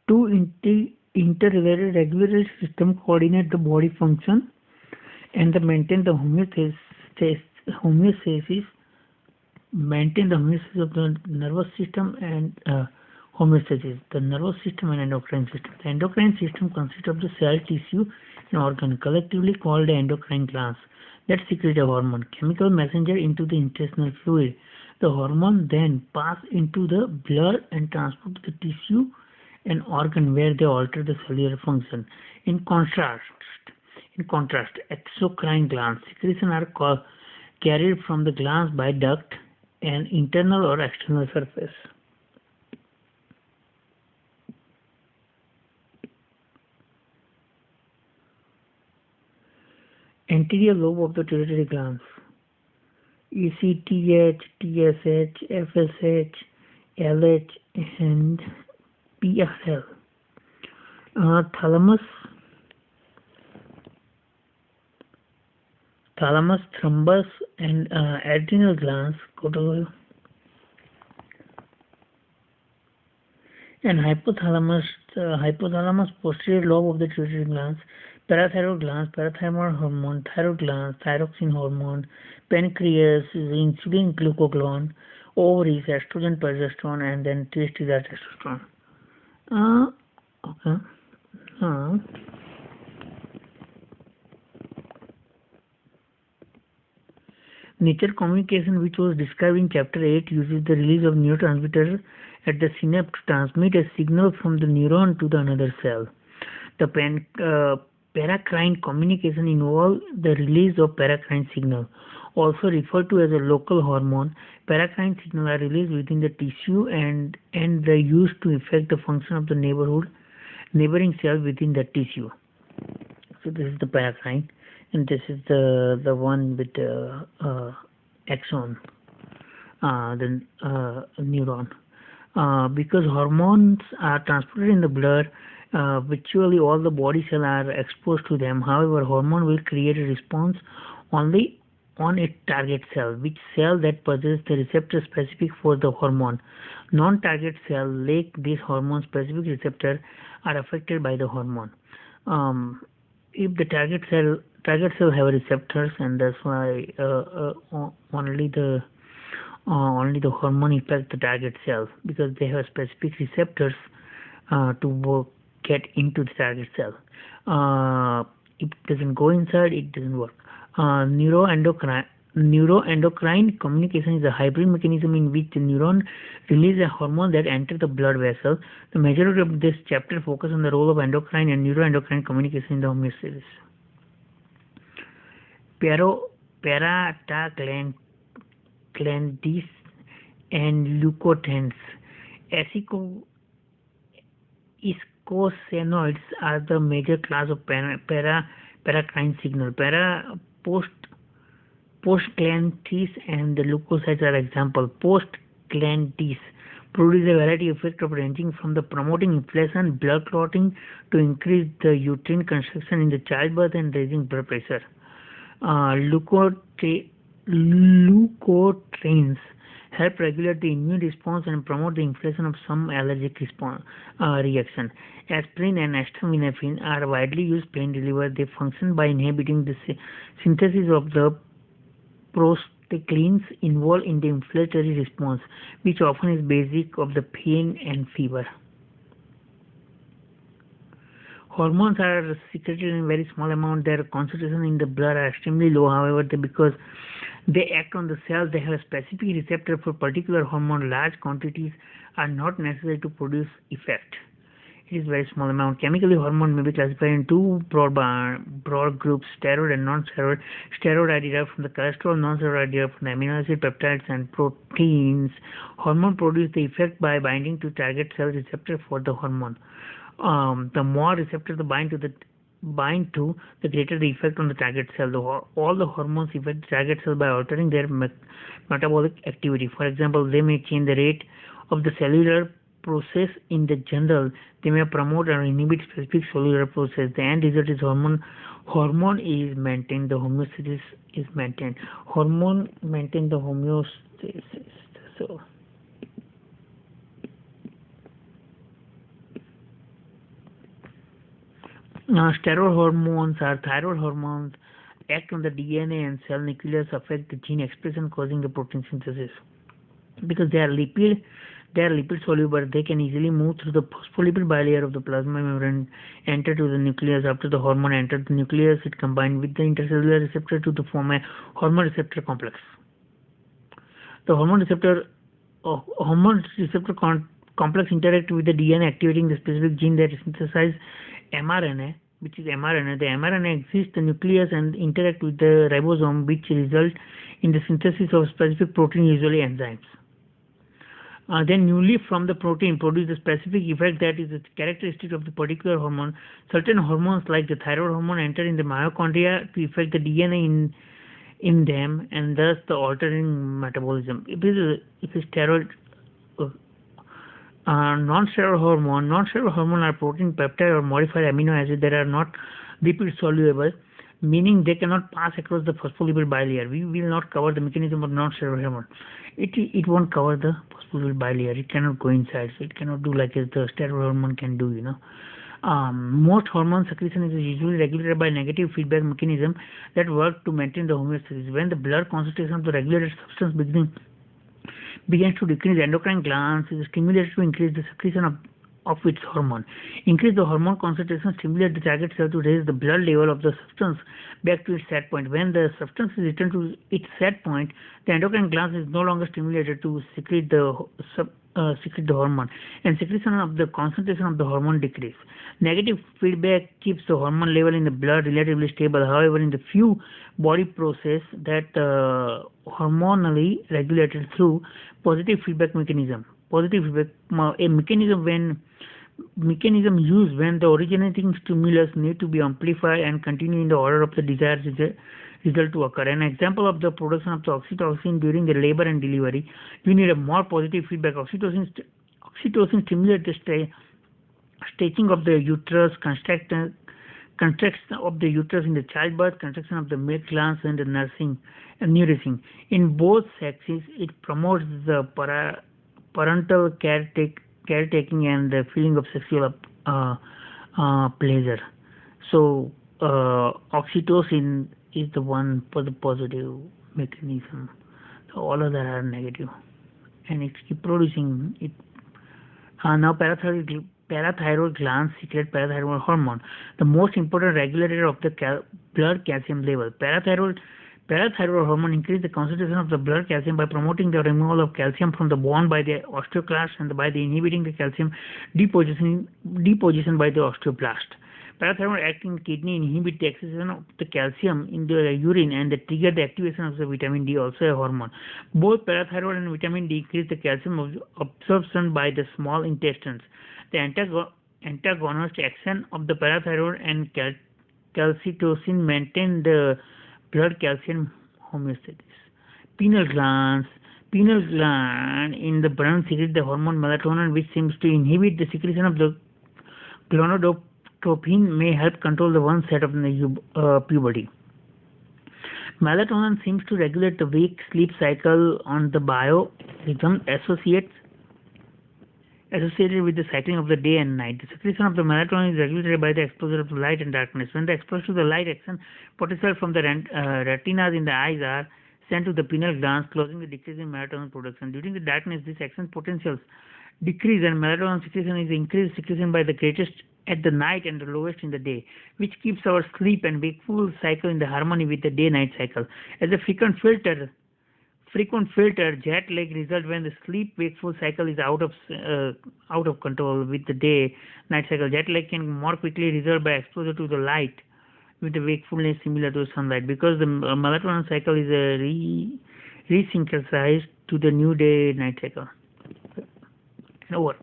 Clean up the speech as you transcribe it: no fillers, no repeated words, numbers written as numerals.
Two interrelated regulatory systems coordinate the body function and maintain the homeostasis, of the nervous system and homeostasis, the nervous system and endocrine system. The endocrine system consists of the cell, tissue, and organ, collectively called the endocrine glands, that secrete a hormone, chemical messenger into the intestinal fluid. The hormone then pass into the blood and transport to the tissue and organ where they alter the cellular function. In contrast, exocrine glands secretion are carried from the glands by duct and internal or external surface. Anterior lobe of the pituitary glands: ECTH, TSH, FSH, LH, and PRL. Thalamus, thalamus, and adrenal glands, and hypothalamus, posterior lobe of the pituitary glands, parathyroid glands, parathyroid hormone, thyroid glands, thyroxine hormone, pancreas, insulin, glucagon, ovaries, estrogen, progesterone, and then testes are testosterone. Okay. Nature communication, which was described in chapter 8, uses the release of neurotransmitter at the synapse to transmit a signal from the neuron to the another cell. The paracrine communication involves the release of paracrine signal, also referred to as a local hormone. Paracrine signals are released within the tissue and they used to affect the function of the neighboring cells within the tissue. So this is the paracrine, and this is the one with the axon, the neuron. Because hormones are transported in the blood, virtually all the body cells are exposed to them. However, hormone will create a response only on a target cell, which cell that possesses the receptor specific for the hormone. Non-target cells lack this hormone-specific receptor, are affected by the hormone. If the target cell have receptors, and that's why only the hormone affect the target cell, because they have specific receptors to get into the target cell. It doesn't go inside, it doesn't work. Neuroendocrine communication is a hybrid mechanism in which the neuron releases a hormone that enters the blood vessel. The majority of this chapter focuses on the role of endocrine and neuroendocrine communication in the homeostasis. Prostaglandins and leukotrienes. Eicosanoids are the major class of paracrine signal. Prostaglandins and the leukocytes are example. Prostaglandins produce a variety of effects ranging from the promoting inflammation, blood clotting, to increase the uterine contraction in the childbirth and raising blood pressure. Leukotrienes help regulate the immune response and promote the inflation of some allergic reaction. Aspirin and acetaminophen are widely used pain reliever. They function by inhibiting the synthesis of the prostaglandins involved in the inflammatory response, which often is basic of the pain and fever. Hormones are secreted in very small amount. Their concentration in the blood are extremely low. However, because they act on the cells, they have a specific receptor for particular hormone. Large quantities are not necessary to produce effect. It is very small amount. Chemically, hormone may be classified in two broad groups: steroid and non-steroid. Steroid are derived from the cholesterol, non-steroid are derived from the amino acid, peptides, and proteins. Hormone produce the effect by binding to target cell receptor for the hormone. The more receptors bind to, the greater the effect on the target cell. All the hormones affect the target cell by altering their metabolic activity. For example, they may change the rate of the cellular process in the general. They may promote or inhibit specific cellular process. The end result is hormone is maintained. The homeostasis is maintained. Hormone maintain the homeostasis. So Steroid hormones or thyroid hormones act on the DNA and cell nucleus, affect the gene expression, causing the protein synthesis. Because they are lipid soluble, they can easily move through the phospholipid bilayer of the plasma membrane, enter to the nucleus. After the hormone enters the nucleus, it combines with the intercellular receptor to form a hormone receptor complex. The hormone receptor complex interact with the DNA, activating the specific gene that synthesizes mRNA, which is mRNA. The mRNA exits the nucleus and interact with the ribosome, which result in the synthesis of specific protein, usually enzymes. Then newly from the protein produce a specific effect that is a characteristic of the particular hormone. Certain hormones like the thyroid hormone enter in the mitochondria to affect the DNA in them, and thus the altering metabolism. If it's steroid, non-steroid hormone are protein, peptide or modified amino acids that are not lipid soluble, meaning they cannot pass across the phospholipid bilayer. We will not cover the mechanism of non-steroid hormone. It won't cover the phospholipid bilayer. It cannot go inside, so it cannot do like the steroid hormone can do. Most hormone secretion is usually regulated by negative feedback mechanism that work to maintain the homeostasis. When the blood concentration of the regulated substance begins to decrease, endocrine glands is stimulated to increase the secretion of its hormone. Increase the hormone concentration, stimulate the target cell to raise the blood level of the substance back to its set point. When the substance is returned to its set point, the endocrine glands is no longer stimulated to secrete the hormone, and secretion of the concentration of the hormone decrease. Negative feedback keeps the hormone level in the blood relatively stable. However, in the few body process that hormonally regulated through positive feedback mechanism. Positive feedback, a mechanism used when the originating stimulus need to be amplified and continue in the order of the desired result to occur. An example of the production of the oxytocin during the labor and delivery, you need a more positive feedback. Oxytocin stimulates the stretching of the uterus, contraction of the uterus in the childbirth, contraction of the milk glands, and the nourishing. In both sexes, it promotes the parental caretaking and the feeling of sexual pleasure. So oxytocin is the one for the positive mechanism. So all other are negative, and it keeps producing it. Now parathyroid glands secrete parathyroid hormone, the most important regulator of the blood calcium level. Parathyroid hormone increases the concentration of the blood calcium by promoting the removal of calcium from the bone by the osteoclast and by the inhibiting the calcium deposition by the osteoblast. Parathyroid acts in kidney, inhibit the excretion of the calcium in the urine, and they trigger the activation of the vitamin D, also a hormone. Both parathyroid and vitamin D increase the calcium absorption by the small intestines. The antagonist action of the parathyroid and calcitonin maintain the blood calcium homeostasis. Pineal gland in the brain secrete the hormone melatonin, which seems to inhibit the secretion of the gonadotropin, may help control the one set of the puberty. Melatonin seems to regulate the wake sleep cycle on the biorhythm associated with the cycling of the day and night. The secretion of the melatonin is regulated by the exposure of the light and darkness. When the exposure to the light, action potential from the retinas in the eyes are sent to the pineal glands, causing the decrease in melatonin production. During the darkness, these action potentials decrease and melatonin secretion is increased secretion by the greatest at the night and the lowest in the day, which keeps our sleep and wakeful cycle in the harmony with the day-night cycle. As a frequent filter, jet lag result when the sleep-wakeful cycle is out of control with the day-night cycle. Jet lag can more quickly result by exposure to the light with the wakefulness similar to sunlight, because the melatonin cycle is resynchronized to the new day-night cycle. Over.